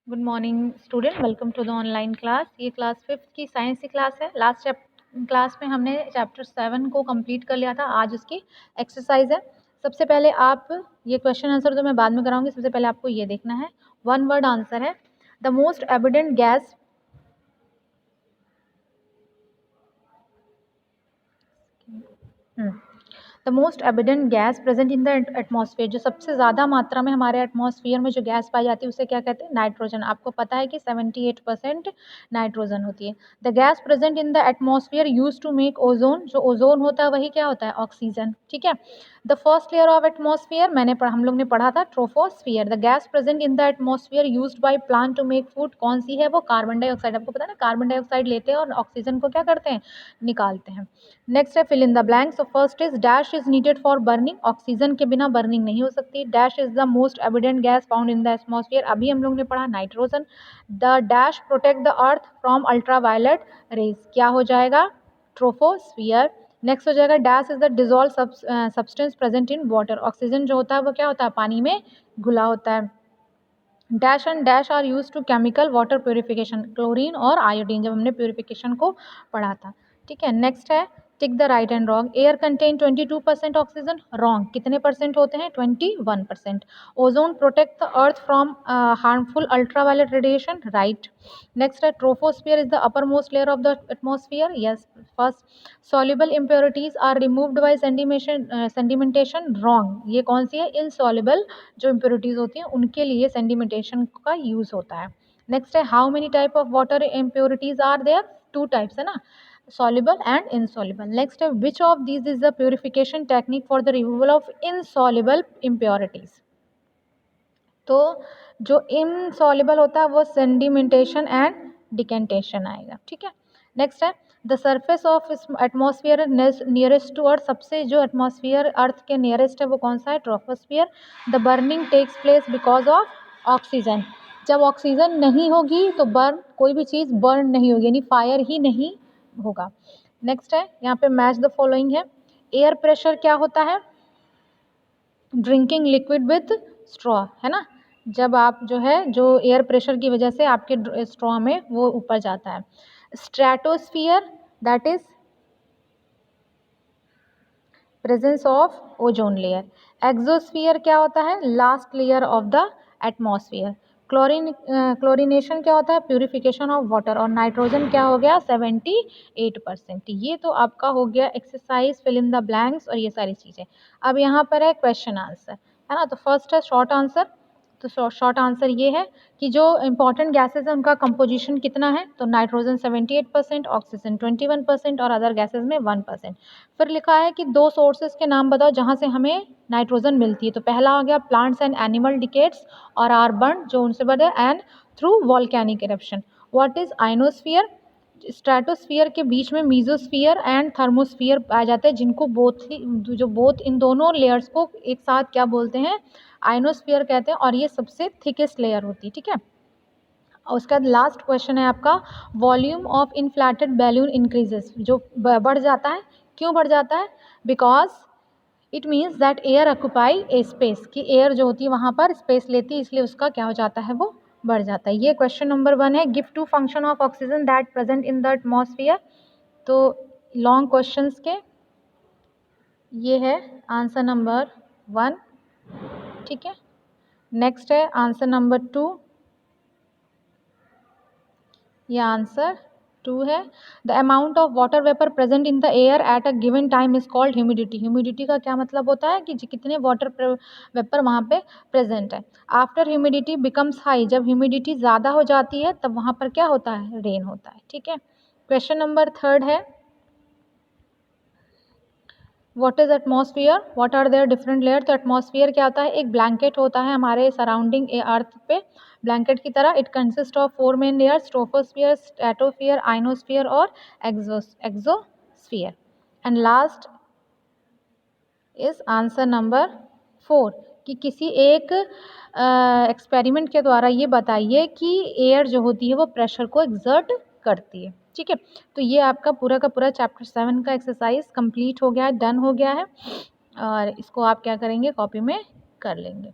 Good morning student, welcome to the online class. ये class 5th की science की class है। लास्ट क्लास में हमने चैप्टर 7 को कंप्लीट कर लिया था। आज उसकी एक्सरसाइज है। सबसे पहले आप ये क्वेश्चन आंसर तो मैं बाद में कराऊंगी, सबसे पहले आपको ये देखना है। वन वर्ड आंसर है the most evident gas the most evident gas present in the atmosphere. जो सबसे ज़्यादा मात्रा में हमारे एटमॉस्फेयर में जो गैस पाई जाती है उसे क्या कहते हैं? नाइट्रोजन। आपको पता है कि 78% नाइट्रोजन होती है। The gas present in the atmosphere use to make ozone. जो ओजोन होता है वही क्या होता है? ऑक्सीजन। ठीक है। The first layer of atmosphere हम लोग ने पढ़ा था troposphere. The gas present in the atmosphere used by plant to make food. कौन सी है वो? Carbon dioxide. आपको पता है ना, कार्बन डाइऑक्साइड लेते हैं और ऑक्सीजन को क्या करते हैं? निकालते हैं। नेक्स्ट है fill in the blank. So first is dash is needed for burning. Oxygen के बिना बर्निंग नहीं हो सकती। Dash is the most evident gas found in the atmosphere. अभी हम लोग ने पढ़ा nitrogen. The dash protect the earth from ultraviolet rays. क्या हो जाएगा? ट्रोपोस्फियर। नेक्स्ट हो जाएगा dash is the dissolve substance present in water. Oxygen जो होता है वो क्या होता है? पानी में घुला होता है। Dash and dash are use to chemical water purification. Chlorine और आयोडीन, जब हमने प्योरिफिकेशन को पढ़ा था। ठीक है। नेक्स्ट है tick the right and wrong. Air contain 22% ऑक्सीजन। रॉन्ग। कितने परसेंट होते हैं? 21%। Ozone protect the earth from harmful ultraviolet radiation. Right. Next है troposphere is the uppermost layer of the atmosphere. Yes. First soluble impurities are removed by sedimentation. Wrong. ये कौन सी है? Insoluble जो impurities होती हैं उनके लिए सेडिमेंटेशन का यूज होता है। नेक्स्ट है how many type of water impurities are there? 2 types है ना, soluble and insoluble. Next है which of these is the purification technique for the removal of insoluble impurities? तो जो insoluble होता है वो sedimentation and decantation आएगा। ठीक है। नेक्स्ट है the surface of atmosphere nearest to earth. सबसे जो एटमॉस्फेयर अर्थ के नियरेस्ट है वो कौन सा है? Troposphere. The burning takes place because of oxygen. जब ऑक्सीजन नहीं होगी तो कोई भी चीज़ बर्न नहीं होगी, यानी फायर ही नहीं होगा। नेक्स्ट है यहाँ पे मैच द फॉलोइंग है। एयर प्रेशर क्या होता है? ड्रिंकिंग लिक्विड विथ स्ट्रॉ, है ना। जब आप जो है जो एयर प्रेशर की वजह से आपके स्ट्रॉ में वो ऊपर जाता है। Stratosphere that is presence of ozone layer. Exosphere क्या होता है? Last layer of the atmosphere. Chlorination क्या होता है? Purification of water. और नाइट्रोजन क्या हो गया? 78%। ये तो आपका हो गया exercise fill in the blanks और ये सारी चीज़ें। अब यहाँ पर है क्वेश्चन आंसर, है ना। तो फर्स्ट है शॉर्ट आंसर। तो शॉर्ट आंसर ये है कि जो इंपॉर्टेंट गैसेस हैं उनका कंपोजिशन कितना है? तो नाइट्रोजन 78%, ऑक्सीजन 21% और अदर गैसेस में 1%। फिर लिखा है कि 2 सोर्सेज के नाम बताओ जहाँ से हमें नाइट्रोजन मिलती है। तो पहला हो गया प्लांट्स एंड एनिमल डिकेट्स और आर बर्न, जो उनसे बने, and through volcanic eruption. What is ionosphere? Stratosphere के बीच में मीजोस्फियर एंड थर्मोस्फियर पाए जाते हैं, जिनको बोथ इन दोनों लेयर्स को एक साथ क्या बोलते हैं? आइनोस्फियर कहते हैं। और ये सबसे थिकेस्ट लेयर होती है। ठीक है। और उसके बाद लास्ट क्वेश्चन है आपका volume of inflated balloon increases. जो बढ़ जाता है, क्यों बढ़ जाता है? Because it means that air occupy A space, कि एयर जो होती है वहाँ पर स्पेस लेती है, इसलिए उसका क्या हो जाता है? वो बढ़ जाता है। ये क्वेश्चन नंबर 1 है। Give 2 function of oxygen that present in the atmosphere. तो लॉन्ग क्वेश्चंस के ये है आंसर नंबर 1। ठीक है। नेक्स्ट है आंसर नंबर 2। ये आंसर 2 है। The amount of water vapour present in the air at a given time is called humidity. Humidity का क्या मतलब होता है? कि कितने वाटर वेपर वहाँ पे प्रेजेंट है। After humidity becomes high. जब ह्यूमिडिटी ज़्यादा हो जाती है तब वहाँ पर क्या होता है? रेन होता है। ठीक है। क्वेश्चन नंबर 3 है what is atmosphere, what are there different layer. तो एटमॉस्फेयर क्या होता है? एक ब्लैंकेट होता है हमारे सराउंडिंग अर्थ पे, ब्लैंकेट की तरह। It consist of 4 main layers, troposphere, stratosphere, ionosphere और exosphere. And last is answer number 4 कि किसी एक एक्सपेरिमेंट के द्वारा ये बताइए कि एयर जो होती है वो प्रेशर को एक्सर्ट करती है। ठीक है। तो ये आपका पूरा का पूरा चैप्टर 7 का एक्सरसाइज कंप्लीट हो गया है, डन हो गया है। और इसको आप क्या करेंगे? कॉपी में कर लेंगे।